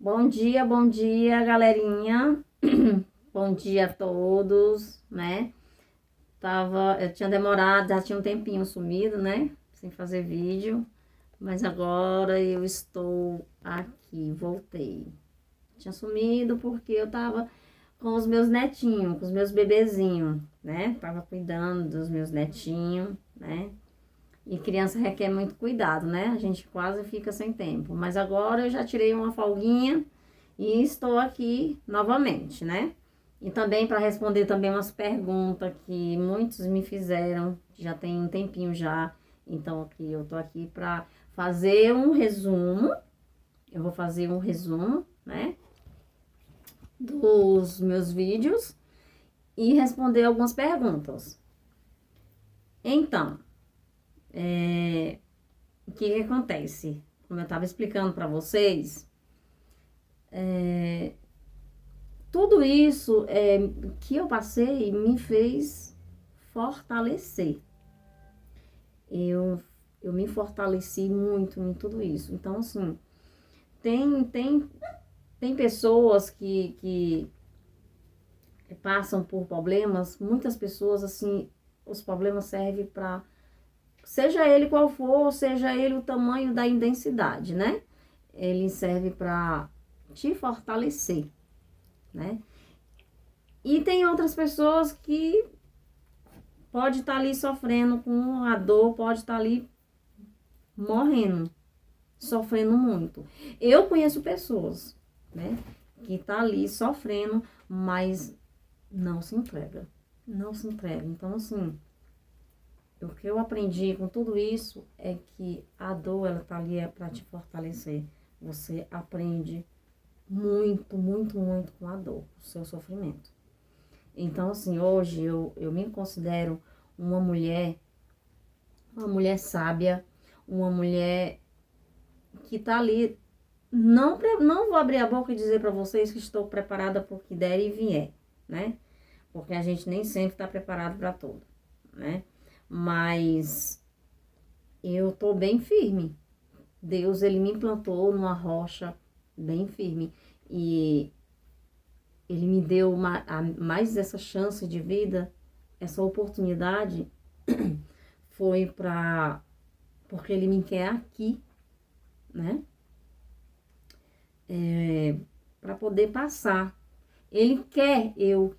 Bom dia, galerinha. Bom dia a todos, né? Eu tinha demorado, já tinha um tempinho sumido, né? Sem fazer vídeo, mas agora eu estou aqui, voltei. Tinha sumido porque eu tava com os meus netinhos, com os meus bebezinhos, né? Tava cuidando dos meus netinhos, né? E criança requer muito cuidado, né? A gente quase fica sem tempo. Mas agora eu já tirei uma folguinha e estou aqui novamente, né? E também para responder também umas perguntas que muitos me fizeram, já tem um tempinho já. Então aqui eu tô aqui para fazer um resumo. Eu vou fazer um resumo, né? Dos meus vídeos e responder algumas perguntas. Então, o que acontece? Como eu estava explicando para vocês, tudo isso que eu passei me fez fortalecer. Eu me fortaleci muito em tudo isso. Então, assim, tem pessoas que passam por problemas, muitas pessoas, assim, os problemas servem para, seja ele qual for, seja ele o tamanho da intensidade, né? Ele serve para te fortalecer, né? E tem outras pessoas que pode estar ali sofrendo com a dor, pode estar ali morrendo, sofrendo muito. Eu conheço pessoas, né, que tá ali sofrendo, mas não se entrega, não se entrega. Então, assim, o que eu aprendi com tudo isso é que a dor, ela tá ali para te fortalecer. Você aprende muito, muito, muito com a dor, o seu sofrimento. Então, assim, hoje eu me considero uma mulher sábia, uma mulher que tá ali. Não vou abrir a boca e dizer para vocês que estou preparada para o que der e vier, né? Porque a gente nem sempre está preparado para tudo, né? Mas eu tô bem firme. Deus, ele me plantou numa rocha bem firme. E ele me deu mais essa chance de vida, essa oportunidade, foi porque ele me quer aqui, né? Para poder passar. Ele quer eu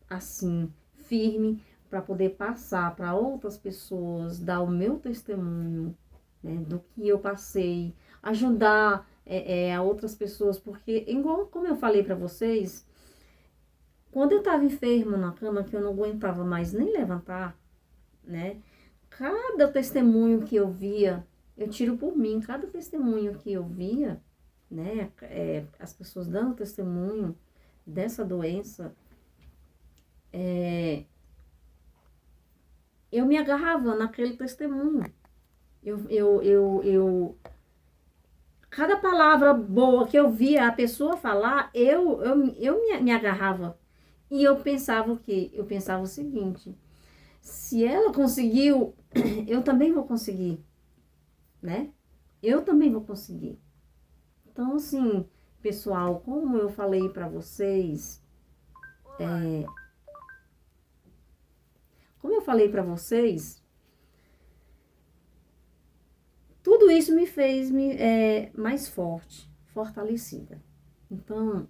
assim, firme, para poder passar para outras pessoas, dar o meu testemunho, né, do que eu passei, ajudar a outras pessoas, porque, igual como eu falei para vocês, quando eu estava enferma na cama, que eu não aguentava mais nem levantar, né, cada testemunho que eu via, eu tiro por mim, cada testemunho que eu via, né, as pessoas dando testemunho dessa doença, eu me agarrava naquele testemunho. Cada palavra boa que eu via a pessoa falar, eu me agarrava. E eu pensava o quê? Eu pensava o seguinte, se ela conseguiu, eu também vou conseguir, né? Eu também vou conseguir. Então, assim, pessoal, como eu falei para vocês, tudo isso me fez mais forte, fortalecida. Então,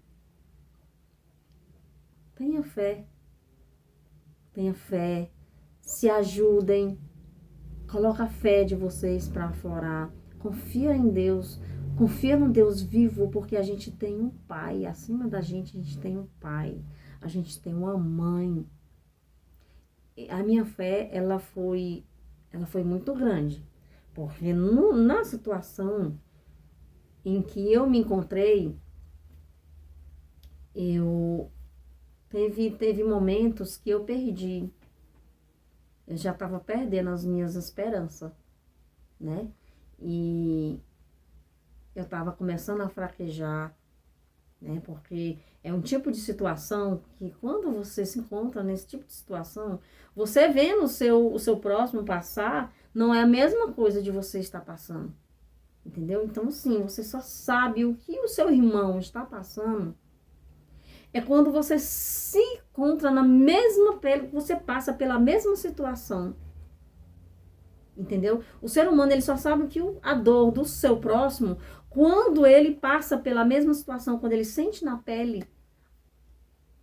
tenha fé, se ajudem, coloca a fé de vocês para aflorar, confia em Deus, confia no Deus vivo, porque a gente tem um pai, acima da gente a gente tem um pai, a gente tem uma mãe. A minha fé, ela foi muito grande, porque na situação em que eu me encontrei, teve momentos que eu perdi, eu já estava perdendo as minhas esperanças, né? E eu estava começando a fraquejar, né? Porque é um tipo de situação que quando você se encontra nesse tipo de situação, você vendo o seu próximo passar, não é a mesma coisa de você estar passando. Entendeu? Então, assim, você só sabe o que o seu irmão está passando é quando você se encontra na mesma pele, você passa pela mesma situação. Entendeu? O ser humano, ele só sabe que a dor do seu próximo quando ele passa pela mesma situação, quando ele sente na pele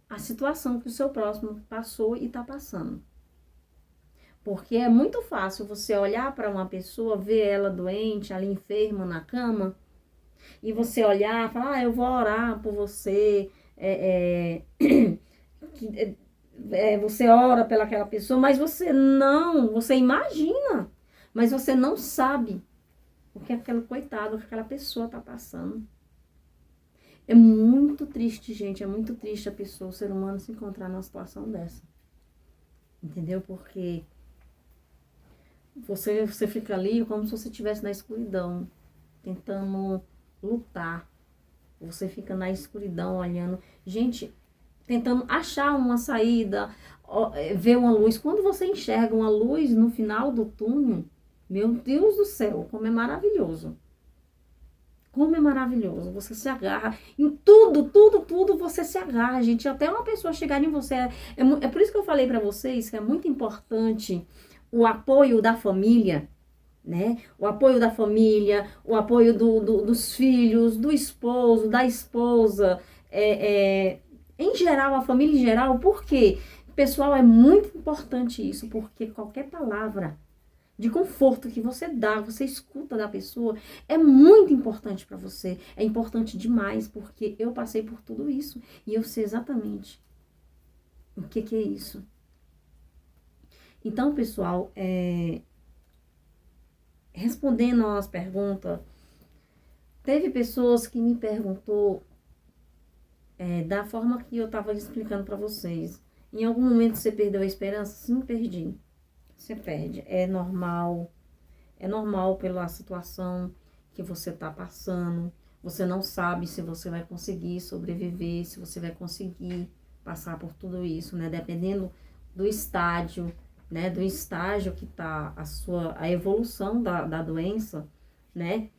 a situação que o seu próximo passou e está passando. Porque é muito fácil você olhar para uma pessoa, ver ela doente, ali enferma na cama, e você olhar e falar, eu vou orar por você, você ora pelaquela pessoa, mas você imagina, mas você não sabe o que aquele coitado, o que aquela pessoa está passando. É muito triste, gente, é muito triste a pessoa, o ser humano se encontrar numa situação dessa. Entendeu? Porque você fica ali como se você estivesse na escuridão, tentando lutar. Você fica na escuridão olhando. Gente, tentando achar uma saída, ver uma luz. Quando você enxerga uma luz no final do túnel, meu Deus do céu, como é maravilhoso. Como é maravilhoso. Você se agarra em tudo você se agarra, gente. Até uma pessoa chegar em você. É por isso que eu falei para vocês que é muito importante o apoio da família, né? O apoio da família, o apoio dos filhos, do esposo, da esposa, em geral, a família em geral. Por quê? Pessoal, é muito importante isso, porque qualquer palavra de conforto que você dá, você escuta da pessoa, é muito importante para você. É importante demais, porque eu passei por tudo isso e eu sei exatamente o que é isso. Então, pessoal, respondendo às perguntas, teve pessoas que me perguntou da forma que eu estava explicando para vocês. Em algum momento você perdeu a esperança? Sim, perdi. Você perde. É normal pela situação que você está passando. Você não sabe se você vai conseguir sobreviver, se você vai conseguir passar por tudo isso, né? Dependendo do estágio, né? Do estágio que está a evolução da doença, né?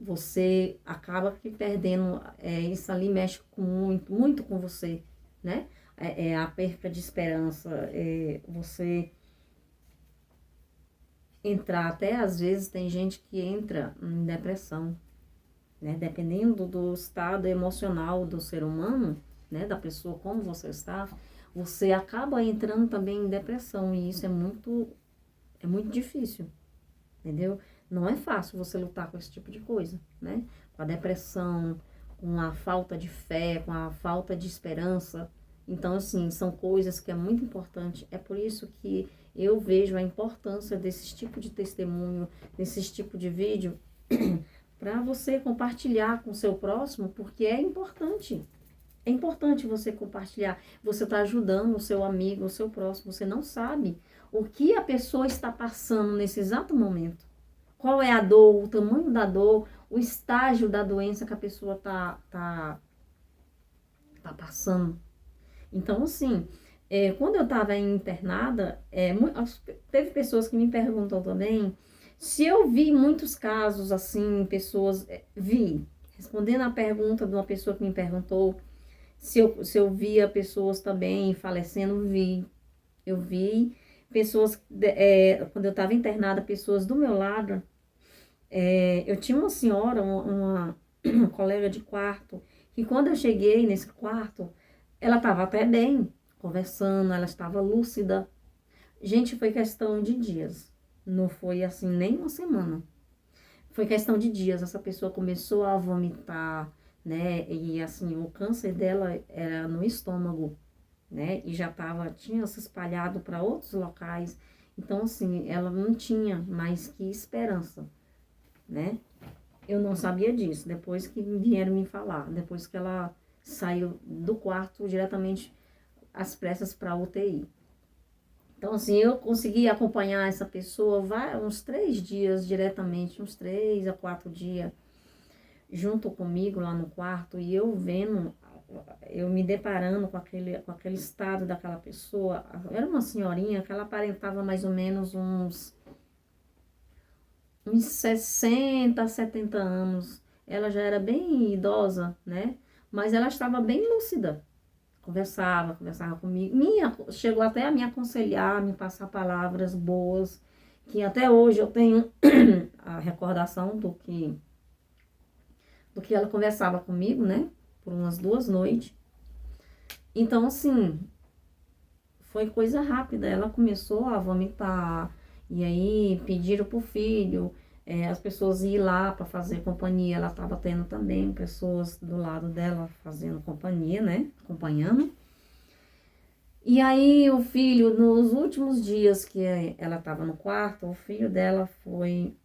Você acaba que perdendo, isso ali mexe muito com você, né? A perca de esperança, você entrar, até às vezes tem gente que entra em depressão, né? Dependendo do estado emocional do ser humano, né? Da pessoa, como você está, você acaba entrando também em depressão, e isso é muito difícil, entendeu? Não é fácil você lutar com esse tipo de coisa, né? Com a depressão, com a falta de fé, com a falta de esperança. Então, assim, são coisas que é muito importante. É por isso que eu vejo a importância desse tipo de testemunho, desse tipo de vídeo, para você compartilhar com o seu próximo, porque é importante. É importante você compartilhar. Você está ajudando o seu amigo, o seu próximo. Você não sabe o que a pessoa está passando nesse exato momento. Qual é a dor, o tamanho da dor, o estágio da doença que a pessoa tá passando. Então, assim, quando eu estava internada, teve pessoas que me perguntam também se eu vi muitos casos, assim, pessoas... vi, respondendo a pergunta de uma pessoa que me perguntou se eu via pessoas também falecendo, vi. Eu vi pessoas, quando eu estava internada, pessoas do meu lado. Eu tinha uma senhora, uma colega de quarto, que quando eu cheguei nesse quarto, ela estava até bem, conversando, ela estava lúcida. Gente, foi questão de dias. Não foi assim nem uma semana. Foi questão de dias. Essa pessoa começou a vomitar, né? E assim, o câncer dela era no estômago, né? E tinha se espalhado para outros locais. Então, assim, ela não tinha mais que esperança, né? Eu não sabia disso, depois que vieram me falar, depois que ela saiu do quarto diretamente às pressas para a UTI. Então, assim, eu consegui acompanhar essa pessoa uns 3 dias diretamente, uns 3 a 4 dias, junto comigo lá no quarto, e eu vendo, eu me deparando com aquele estado daquela pessoa. Era uma senhorinha que ela aparentava mais ou menos uns uns 60, 70 anos. Ela já era bem idosa, né? Mas ela estava bem lúcida. Conversava comigo. Chegou até a me aconselhar, me passar palavras boas, que até hoje eu tenho a recordação do que ela conversava comigo, né? Por umas 2 noites. Então, assim, foi coisa rápida. Ela começou a vomitar, e aí pediram pro filho, as pessoas ir lá para fazer companhia. Ela estava tendo também pessoas do lado dela fazendo companhia, né? Acompanhando. E aí o filho, nos últimos dias que ela estava no quarto, o filho dela foi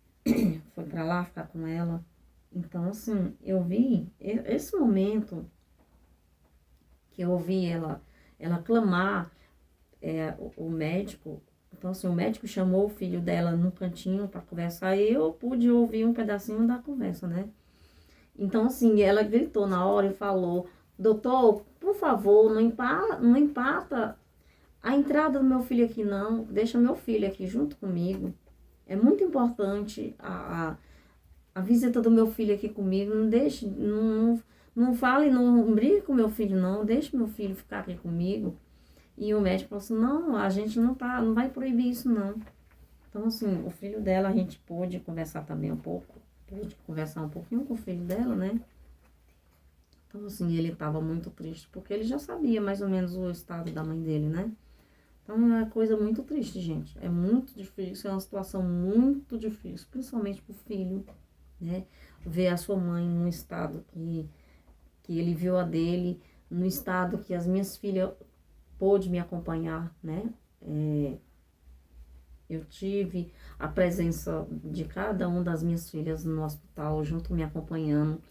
para lá ficar com ela. Então, assim, eu vi esse momento que eu ouvi ela clamar, o médico. Então, assim, o médico chamou o filho dela num cantinho para conversar e eu pude ouvir um pedacinho da conversa, né? Então, assim, ela gritou na hora e falou: doutor, por favor, não empata a entrada do meu filho aqui, não. Deixa meu filho aqui junto comigo. É muito importante a visita do meu filho aqui comigo. Não deixe, não fale, não brigue com meu filho, não. Deixe meu filho ficar aqui comigo. E o médico falou assim: não, a gente não vai proibir isso, não. Então, assim, o filho dela, a gente pôde conversar também um pouco. Pôde conversar um pouquinho com o filho dela, né? Então, assim, ele estava muito triste, porque ele já sabia mais ou menos o estado da mãe dele, né? Então, é uma coisa muito triste, gente. É muito difícil, é uma situação muito difícil, principalmente pro filho, né? Ver a sua mãe num estado que ele viu a dele, num estado que as minhas filhas pôde me acompanhar, né? Eu tive a presença de cada uma das minhas filhas no hospital, junto me acompanhando,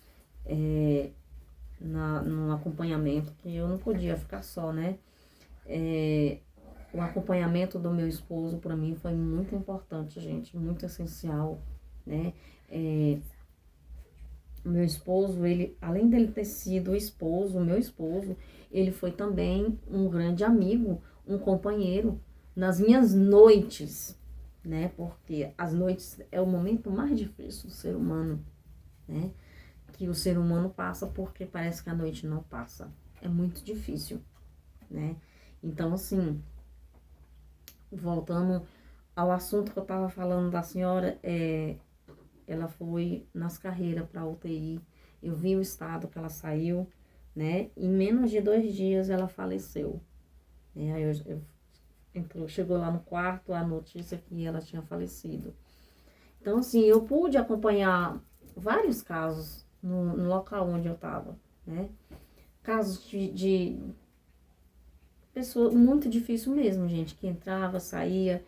no acompanhamento, que eu não podia ficar só, né? O acompanhamento do meu esposo, para mim, foi muito importante, gente, muito essencial, né? O meu esposo, ele, além dele ter sido o meu esposo, ele foi também um grande amigo, um companheiro nas minhas noites, né? Porque as noites é o momento mais difícil do ser humano, né? Que o ser humano passa, porque parece que a noite não passa. É muito difícil, né? Então, assim, voltando ao assunto que eu estava falando da senhora, ela foi nas carreiras para UTI. Eu vi o estado que ela saiu, né? Em menos de 2 dias ela faleceu. Aí chegou lá no quarto a notícia que ela tinha falecido. Então, assim, eu pude acompanhar vários casos no local onde eu estava, né? Casos de pessoa muito difícil mesmo, gente, que entrava, saía.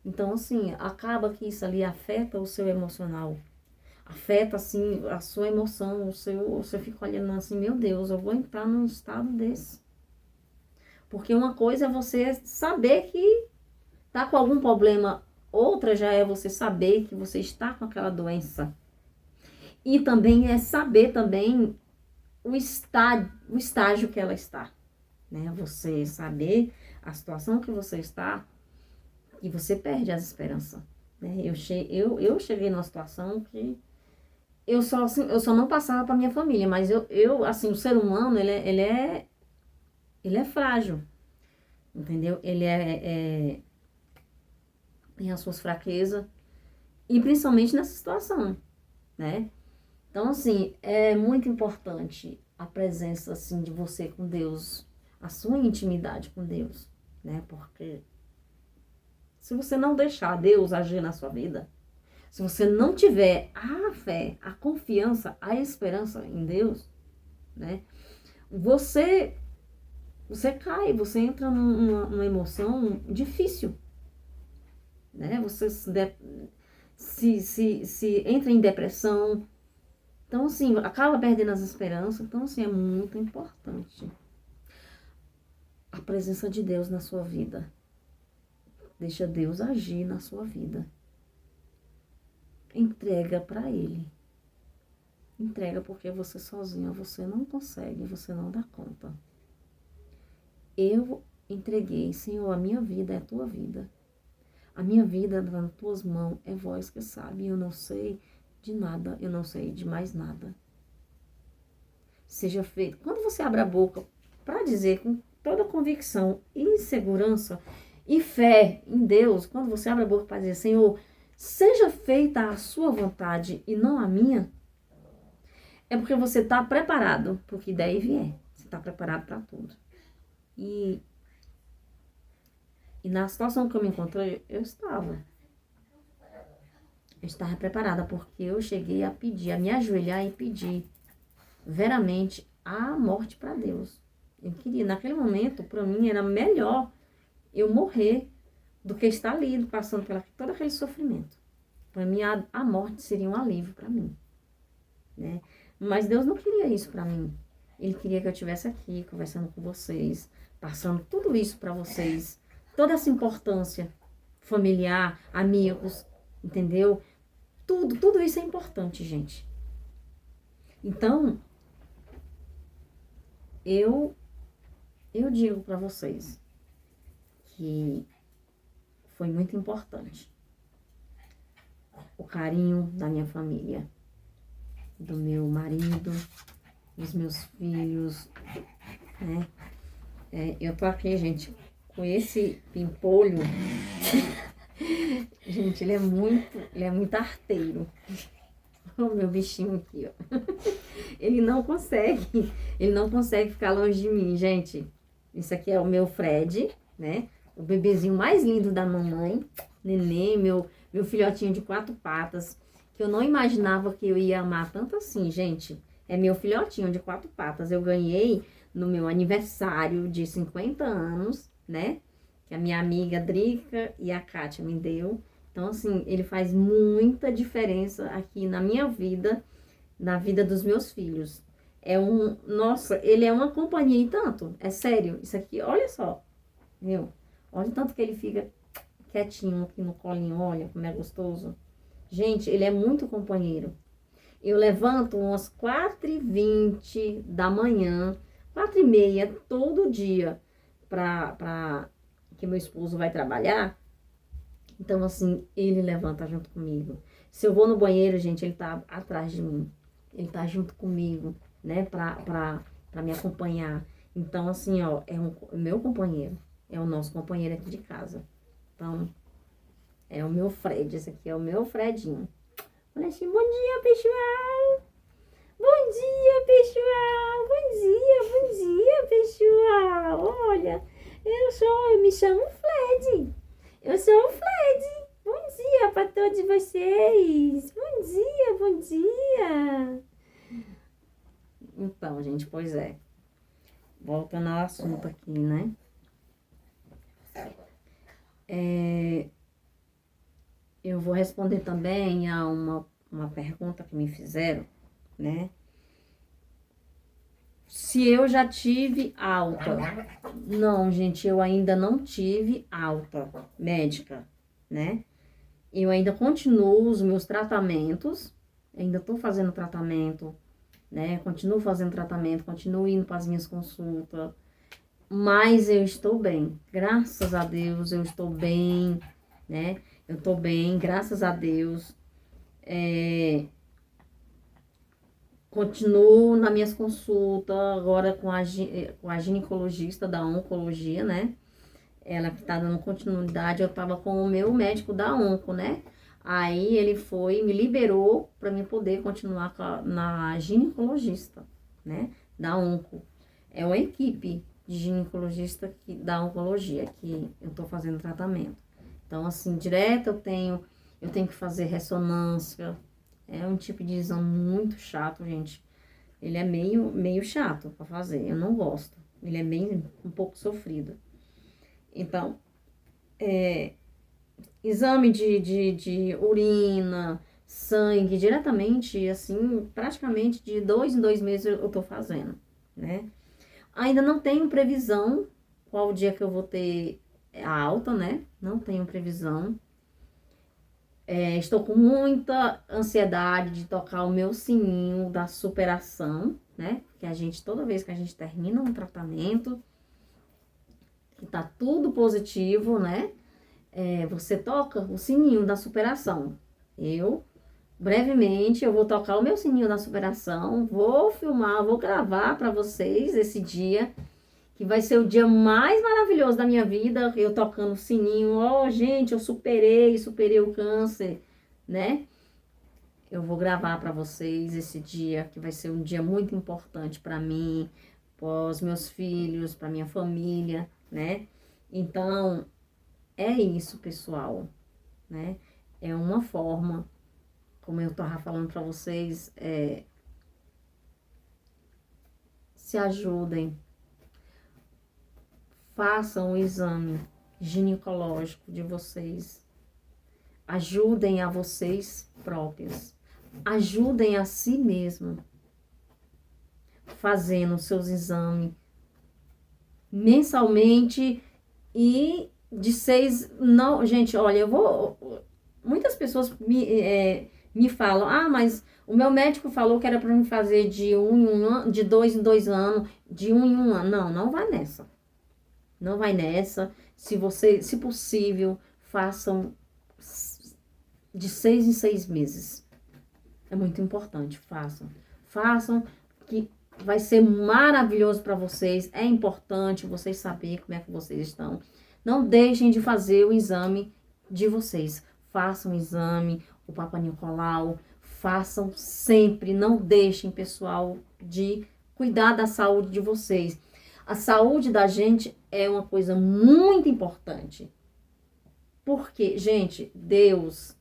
Então, assim, acaba que isso ali afeta o seu emocional. Afeta, assim, a sua emoção, você fica olhando assim: meu Deus, eu vou entrar num estado desse. Porque uma coisa é você saber que tá com algum problema, outra já é você saber que você está com aquela doença. E também é saber também o estágio que ela está, né? Você saber a situação que você está e você perde as esperanças, né? Eu cheguei numa situação que eu só não passava para minha família, mas assim, o ser humano, ele é frágil, entendeu? Ele tem as suas fraquezas, e principalmente nessa situação, né? Então, assim, é muito importante a presença, assim, de você com Deus, a sua intimidade com Deus, né? Porque se você não deixar Deus agir na sua vida, se você não tiver a fé, a confiança, a esperança em Deus, né? Você cai, você entra numa emoção difícil, né? Você se entra em depressão. Então, assim, acaba perdendo as esperanças. Então, assim, é muito importante a presença de Deus na sua vida. Deixa Deus agir na sua vida. Entrega para Ele. Entrega, porque você sozinha, você não consegue, você não dá conta. Eu entreguei: Senhor, a minha vida é a tua vida. a minha vida está nas tuas mãos, é vós que sabe, eu não sei de nada, eu não sei de mais nada. Seja feito. Quando você abre a boca para dizer com toda convicção e segurança e fé em Deus, quando você abre a boca para dizer, Senhor, seja feita a sua vontade e não a minha, é porque você está preparado para o que der e vier. Você está preparado para tudo. E na situação que eu me encontrei, eu estava. Eu estava preparada, porque eu cheguei a pedir, a me ajoelhar e pedir veramente a morte para Deus. Eu queria, naquele momento, para mim, era melhor eu morrer do que estar ali, passando por todo aquele sofrimento. Para mim, a morte seria um alívio para mim, né? Mas Deus não queria isso para mim. Ele queria que eu estivesse aqui, conversando com vocês, passando tudo isso para vocês, toda essa importância familiar, amigos, entendeu? Tudo isso é importante, gente. Então, eu digo para vocês que foi muito importante o carinho da minha família, do meu marido, dos meus filhos, né? Eu tô aqui, gente, com esse pimpolho. Gente, ele é muito arteiro. O meu bichinho aqui, ó. Ele não consegue ficar longe de mim, gente. Isso aqui é o meu Fred, né? O bebezinho mais lindo da mamãe. Neném, meu filhotinho de 4 patas. Que eu não imaginava que eu ia amar tanto assim, gente. É meu filhotinho de 4 patas. Eu ganhei no meu aniversário de 50 anos, né? Que a minha amiga Drica e a Kátia me deu. Então, assim, ele faz muita diferença aqui na minha vida, na vida dos meus filhos. Nossa, ele é uma companhia e tanto, é sério. Isso aqui, olha só, viu? Olha o tanto que ele fica quietinho aqui no colinho, olha como é gostoso. Gente, ele é muito companheiro. Eu levanto umas 4h20 da manhã, 4h30, todo dia, que meu esposo vai trabalhar. Então, assim, ele levanta junto comigo. Se eu vou no banheiro, gente, ele tá atrás de mim. Ele tá junto comigo, né, pra me acompanhar. Então, assim, ó, é o meu companheiro. É o nosso companheiro aqui de casa. Então, é o meu Fred. Esse aqui é o meu Fredinho. Olha assim, bom dia, pessoal. Bom dia, pessoal. Bom dia, pessoal. Olha, eu me chamo Fred. Eu sou o Fred. Bom dia para todos vocês. Bom dia. Então, gente, pois é. Voltando ao assunto aqui, né? Eu vou responder também a uma pergunta que me fizeram, né? Se eu já tive alta. Não, gente, eu ainda não tive alta médica, né? Eu ainda continuo os meus tratamentos, ainda tô fazendo tratamento, né? Continuo fazendo tratamento, continuo indo para as minhas consultas, mas eu estou bem. Graças a Deus, eu estou bem, né? Eu tô bem, graças a Deus. Continuo nas minhas consultas, agora com a ginecologista da oncologia, né? Ela que tá dando continuidade, eu tava com o meu médico da onco, né? Aí ele me liberou para mim poder continuar na ginecologista, né? Da onco. É uma equipe de ginecologista da oncologia que eu tô fazendo tratamento. Então, assim, direto eu tenho que fazer ressonância. É um tipo de exame muito chato, gente. Ele é meio chato para fazer, eu não gosto. Ele é um pouco sofrido. Então, exame de urina, sangue, diretamente, assim, praticamente de 2 em 2 meses eu tô fazendo, né? Ainda não tenho previsão qual o dia que eu vou ter a alta, né? Não tenho previsão. Estou com muita ansiedade de tocar o meu sininho da superação, né? Que toda vez que a gente termina um tratamento, que tá tudo positivo, né? você toca o sininho da superação. Brevemente, eu vou tocar o meu sininho da superação, vou filmar, vou gravar para vocês esse dia, que vai ser o dia mais maravilhoso da minha vida, eu tocando o sininho. Oh, gente, eu superei o câncer, né? Eu vou gravar para vocês esse dia, que vai ser um dia muito importante para mim, para os meus filhos, para minha família, né? Então, é isso, pessoal, né? É uma forma, como eu estava falando para vocês, se ajudem, façam o exame ginecológico de vocês, ajudem a vocês próprios, ajudem a si mesmo, fazendo seus exames mensalmente e de 6, não, gente, olha, muitas pessoas me falam, mas o meu médico falou que era para me fazer de 1 em 1 ano, de 2 em 2 anos, de 1 em 1 ano. Não, não vai nessa. Não vai nessa. Se possível, façam de 6 em 6 meses. É muito importante, façam. Façam, que vai ser maravilhoso para vocês. É importante vocês saberem como é que vocês estão. Não deixem de fazer o exame de vocês. Façam o exame, o Papa Nicolau. Façam sempre. Não deixem, pessoal, de cuidar da saúde de vocês. A saúde da gente é uma coisa muito importante. Porque, gente, Deus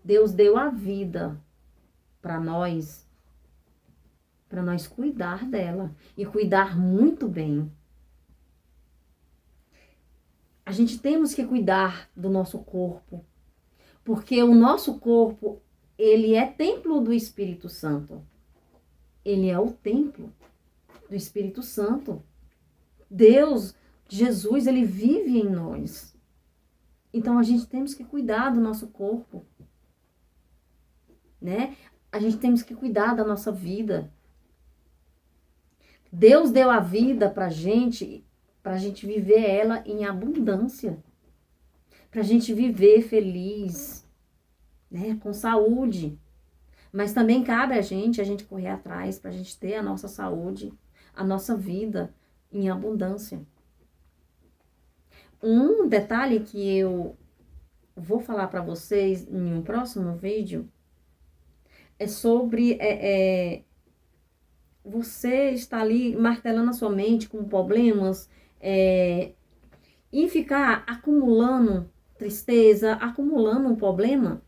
deu a vida para nós cuidar dela e cuidar muito bem. A gente temos que cuidar do nosso corpo, porque o nosso corpo, ele é templo do Espírito Santo. Ele é o templo do Espírito Santo. Deus, Jesus, ele vive em nós. Então, a gente temos que cuidar do nosso corpo, né? A gente temos que cuidar da nossa vida. Deus deu a vida pra gente viver ela em abundância. Pra gente viver feliz, né? Com saúde. Mas também cabe a gente correr atrás pra gente ter a nossa saúde, a nossa vida em abundância. Um detalhe que eu vou falar para vocês em um próximo vídeo é sobre você estar ali martelando a sua mente com problemas e ficar acumulando tristeza, acumulando um problema,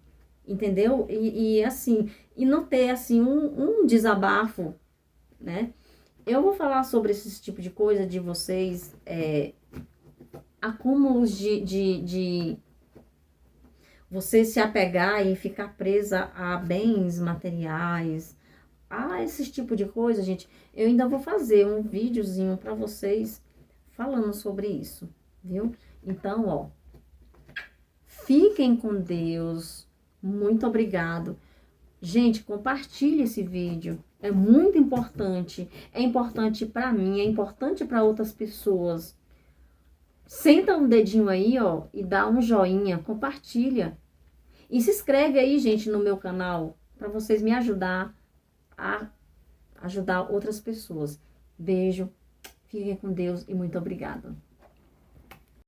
entendeu? E assim, e não ter assim um desabafo, né? Eu vou falar sobre esse tipo de coisa de vocês, acúmulos de você se apegar e ficar presa a bens materiais, a esse tipo de coisa, gente. Eu ainda vou fazer um videozinho para vocês falando sobre isso, viu? Então, ó, fiquem com Deus. Muito obrigado. Gente, compartilhe esse vídeo. É muito importante. É importante para mim, é importante para outras pessoas. Senta um dedinho aí, ó, e dá um joinha, compartilha. E se inscreve aí, gente, no meu canal, para vocês me ajudar a ajudar outras pessoas. Beijo, fiquem com Deus e muito obrigada.